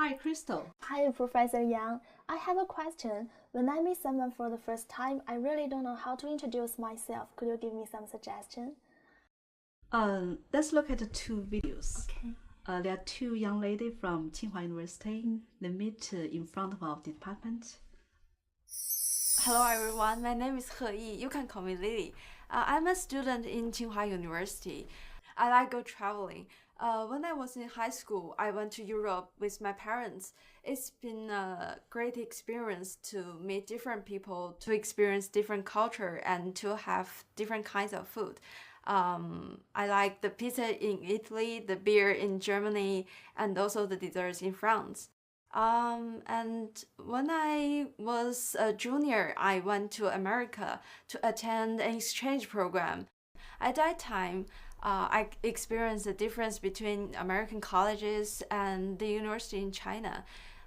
Hi, Crystal. Hi, Professor Yang. I have a question. When I meet someone for the first time, I really don't know how to introduce myself. Could you give me some suggestion? Let's look at the two videos. Okay. There are two young ladies from Tsinghua University. They meet in front of our department. Hello everyone, my name is He Yi. You can call me Lily. I'm a student in Tsinghua University. I like go traveling. When I was in high school, I went to Europe with my parents. It's been a great experience to meet different people, to experience different culture, and to have different kinds of food. I like the pizza in Italy, the beer in Germany, and also the desserts in France. And when I was a junior, I went to America to attend an exchange program. At that time, I experienced the difference between American colleges and the university in China.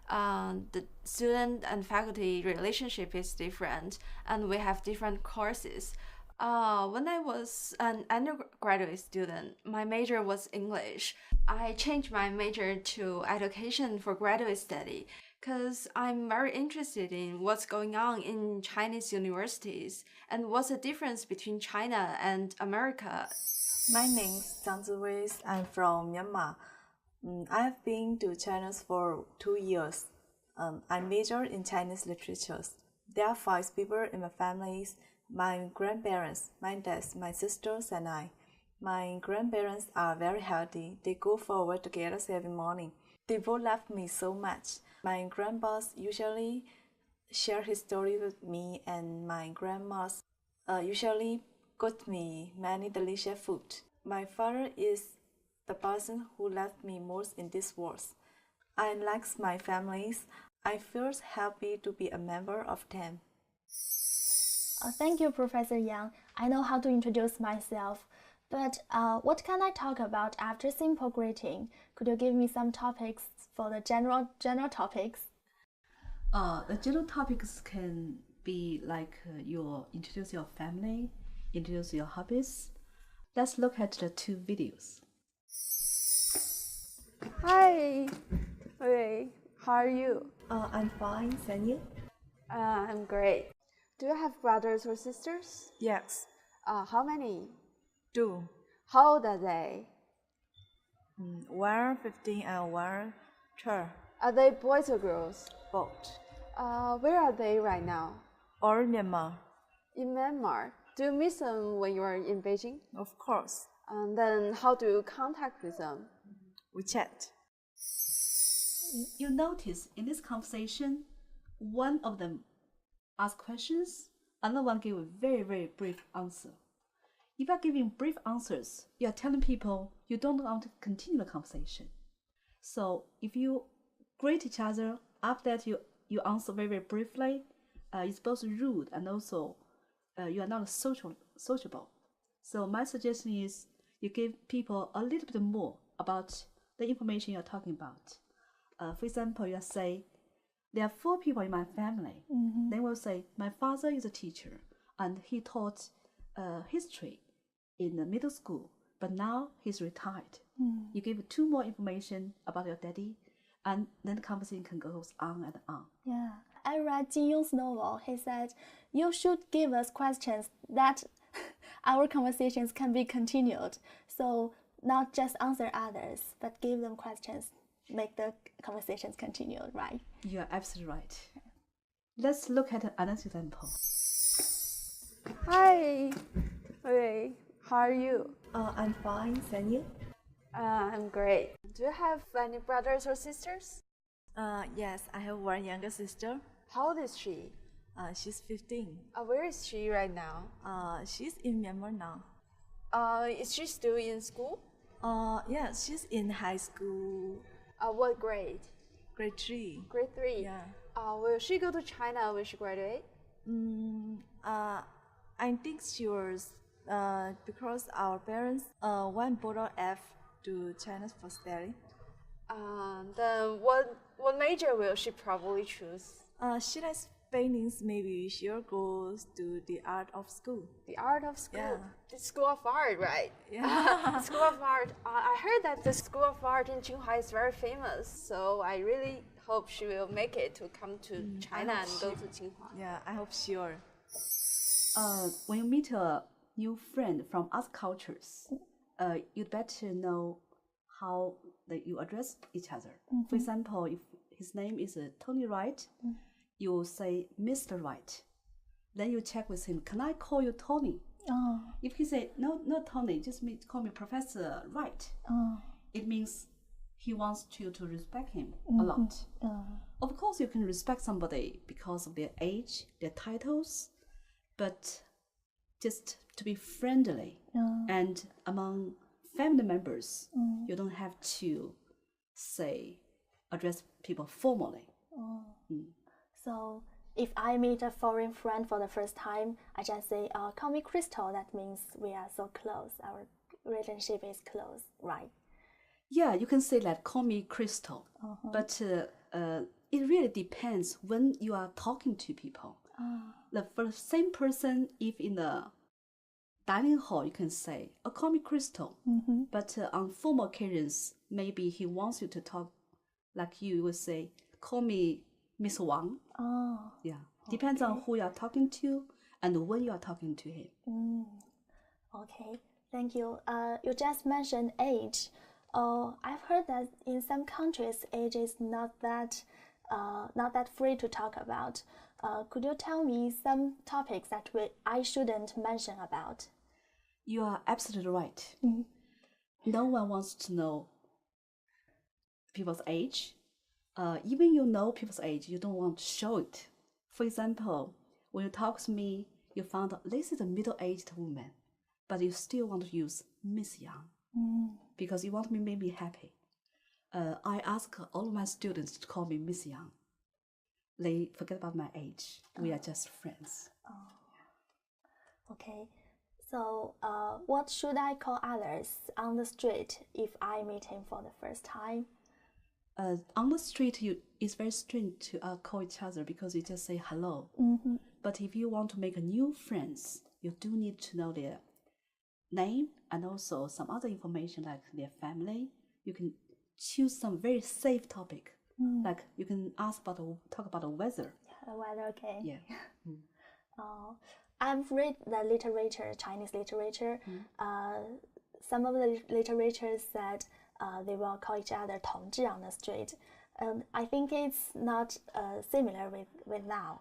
The student and faculty relationship is different, and we have different courses. When I was an undergraduate student, my major was English. I changed my major to education for graduate study because I'm very interested in what's going on in Chinese universities and what's the difference between China and America. My name is Zhang Ziwei. I'm from Myanmar. I've been to China for 2 years. I majored in Chinese literatures. There are 5 people in my family: my grandparents, my dad, my sisters, and I. My grandparents are very healthy. They go forward together every morning. They both love me so much. My grandpas usually share his story with me, and my grandmas usually got me many delicious food. My father is the person who loved me most in this world. I like my families. I feel happy to be a member of them. Thank you, Professor Yang. I know how to introduce myself. But what can I talk about after simple greeting? Could you give me some topics for the general topics? The general topics can be like you introduce your family, introduce your hobbies. Let's look at the two videos. Hi, hey, how are you? I'm fine, and you? I'm great. Do you have brothers or sisters? Yes, How many? 2. How old are they? One 15 and one 12. Are they boys or girls? Both. Where are they right now? Or Myanmar, In Myanmar. Do you miss them when you are in Beijing? of course. And then how do you contact with them? We chat. You notice in this conversation, one of them asks questions, another one give a very, very brief answer. If you are giving brief answers, you are telling people you don't want to continue the conversation. So if you greet each other, after that you answer very, very briefly, it's both rude and also you are not sociable. So my suggestion is you give people a little bit more about the information you're talking about. For example, you say, there are 4 people in my family. Then we'll say, my father is a teacher and he taught history in the middle school, but now he's retired. You give 2 more information about your daddy, and then the conversation can go on and on. Yeah. I read Jin Yong's novel. He said, you should give us questions that our conversations can be continued. So not just answer others, but give them questions, make the conversations continued, right? You are absolutely right. Let's look at another example. Hi, hey, how are you? I'm fine, and you? I'm great. Do you have any brothers or sisters? Yes, I have one younger sister. How old is she? She's 15. Where is she right now? She's in Myanmar now. Is she still in school? Yeah, she's in high school, What grade? grade 3. Grade 3. Yeah. Will she go to China when she graduate? I think she was because our parents went Bodo F to China for study. Then what major will she probably choose? She likes Benin's maybe sure goes to the art of school. The art of school. Yeah. The school of art, right? Yeah. School of art. I heard that the school of art in Tsinghua is very famous. So I really hope she will make it to come to China and go to Tsinghua. Yeah, I hope sure. When you meet a new friend from other cultures, you'd better know how that you address each other. For example, if his name is Tony Wright, you will say Mr. Wright. Then you check with him, can I call you Tony? Oh. If he say, no, not Tony, just call me Professor Wright, Oh. it means he wants you to respect him a lot. Of course, you can respect somebody because of their age, their titles, but just to be friendly. And among family members, you don't have to address people formally. So if I meet a foreign friend for the first time, I just say, call me Crystal. That means we are so close. Our relationship is close, right? Yeah, you can say that, call me Crystal. But it really depends when you are talking to people. For the same person, if in the dining hall, you can say, call me Crystal. But on formal occasions, maybe he wants you to talk like you would say, call me Miss Wang. Oh. Yeah, depends on who you are talking to and when you are talking to him. Okay, thank you. You just mentioned age. I've heard that in some countries, age is not that free to talk about. Could you tell me some topics that I shouldn't mention about? You are absolutely right. No one wants to know people's age. Even you know people's age, you don't want to show it. For example, when you talk to me, you found out this is a middle-aged woman, but you still want to use Miss Yang because you want me to make me happy. I ask all of my students to call me Miss Yang. They forget about my age. We are just friends. Okay, so what should I call others on the street if I meet him for the first time? On the street, it's very strange to call each other because you just say hello. But if you want to make new friends, you do need to know their name and also some other information like their family. You can choose some very safe topic, like you can talk about the weather. Yeah, the weather, okay. Yeah. I've read the literature, Chinese literature. Some of the literature said they will call each other 同志 on the street. I think it's not similar with now,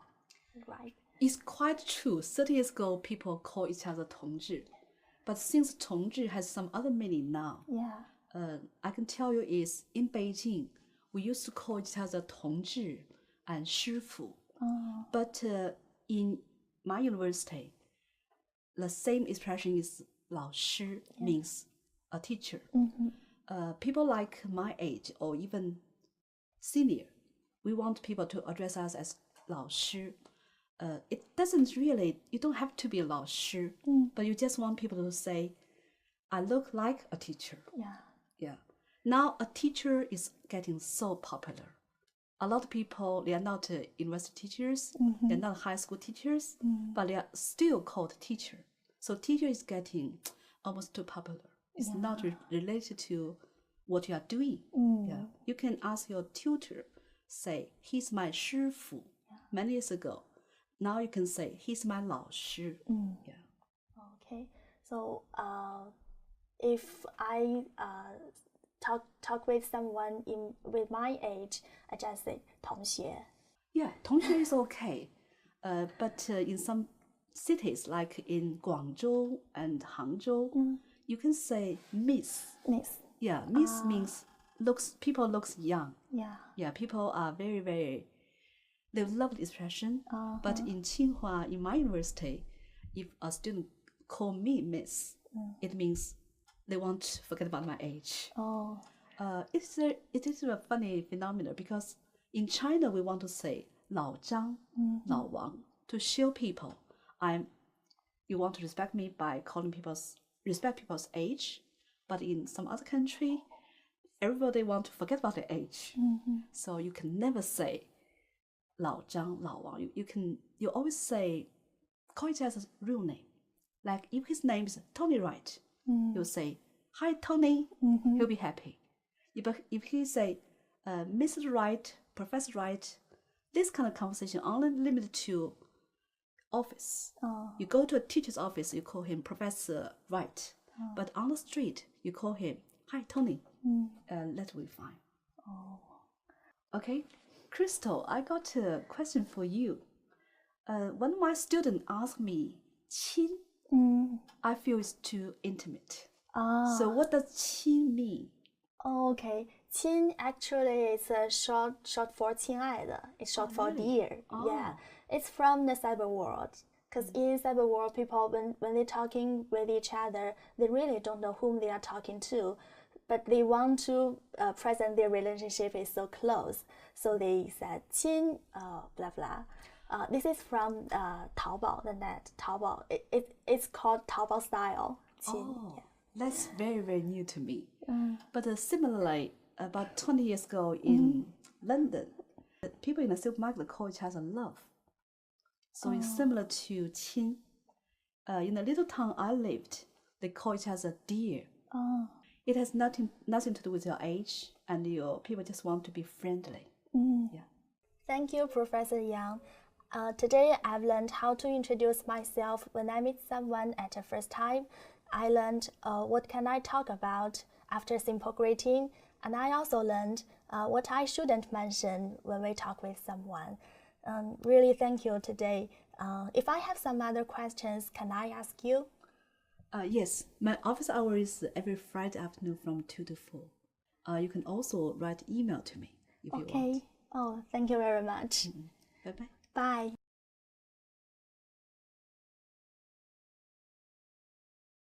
right? It's quite true. 30 years ago, people call each other 同志. But since 同志 has some other meaning now, I can tell you is in Beijing, we used to call each other 同志 and 师傅. But in my university, the same expression is 老师 means a teacher. People like my age or even senior, we want people to address us as 老师. It doesn't really, you don't have to be a 老师, but you just want people to say, I look like a teacher. Yeah. Now a teacher is getting so popular. A lot of people, they are not university teachers, they're not high school teachers, but they are still called teacher. So teacher is getting almost too popular. It's not related to what you are doing. Yeah. You can ask your tutor, say, he's my 师傅. Many years ago. Now you can say, he's my 老师. Yeah. Okay. So if I talk with someone with my age, I just say 同学. Yeah, 同学 is okay. But in some cities, like in Guangzhou and Hangzhou, you can say Miss. Miss. Yeah, Miss means people looks young. Yeah. People are very, very, they love the expression. But in Tsinghua, in my university, if a student call me Miss, it means they want to forget about my age. It is a funny phenomenon because in China, we want to say 老张, 老王, to show people you want to respect me by respect people's age. But in some other country, everybody want to forget about their age. So you can never say Lao Zhang, Lao Wang. You always say, call each other's real name. Like if his name is Tony Wright, you'll say, hi Tony, he'll be happy. If he say, Mrs. Wright, Professor Wright, this kind of conversation only limited to office. You go to a teacher's office, you call him Professor Wright. But on the street, you call him, hi Tony. That will be fine. Okay, Crystal, I got a question for you. When my student asked me, 亲, I feel it's too intimate. So what does 亲 mean? Okay, 亲 actually is a short for 亲爱的. It's short for dear. Yeah, it's from the cyber world. Because in cyber world, people when they're talking with each other, they really don't know whom they are talking to, but they want to present their relationship is so close. So they said 亲 blah blah. This is from Taobao, the net. Taobao. It's called Taobao style. 亲. Yeah. That's very, very new to me. But similarly, about 20 years ago in London, people in the supermarket call each other love. So it's similar to 亲. In the little town I lived, they call each other dear. It has nothing to do with your age, and your people just want to be friendly. Yeah. Thank you, Professor Yang. Today I've learned how to introduce myself when I meet someone at the first time. I learned what can I talk about after simple greeting, and I also learned what I shouldn't mention when we talk with someone. Really thank you today. If I have some other questions, can I ask you? Yes, my office hour is every Friday afternoon from 2 to 4. You can also write email to me if you want. Okay. Oh, thank you very much. Bye-bye. Bye.